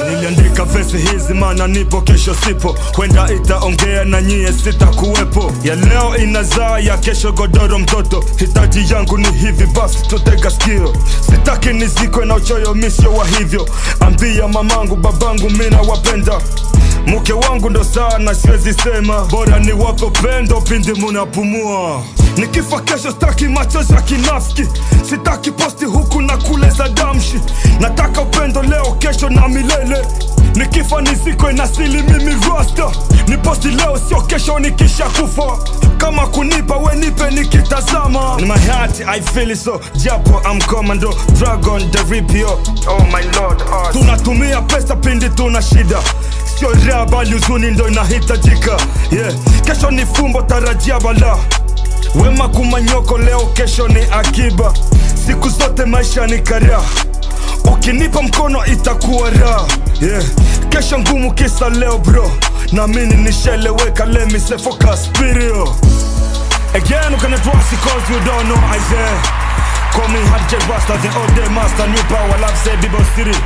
Niliandika vesi hizi maana nipo kesho sipo, kwenda itaongea na nyie sitakuwepo. Ya leo inazaa ya kesho godoro mtoto, hitaji yangu ni hivi basi tutega sikio. Sitaki nizikwe na uchoyo misio wa hivyo, ambia mamangu babangu mina wapenda. Mke wangu ndo sana siwezi sema, bora ni wapo pendo pindi munapumua. Nikifa kesho staki machozi ya kinafiki, sitaki posti huku na kule za damshi. Nataka upendo leo kesho na milele, nikifa nizikwe na sili mimi rasta. Ni posti leo sio kesho nikisha kufa, kama kunipa we nipe nikitazama. In my heart I feel it so, japo I'm commando, dragon the ripio. Oh my lord, tunatumia pesa pindi tuna shida, sio rea bali uzuni ndo inahitajika. Yeah, kesho ni fumbo tarajia bala, wema kumanyoko leo kesho ni akiba. Siku zote maisha ni karia, ukinipa mkono itakuwa raha. Yeah, kesho ngumu kisa leo bro, na mini nisheleweka let me say focus spirit. Again ukana trust cause you don't know Isaiah. Call me Hard J Rasta, the all day master, new power love say Bibo City.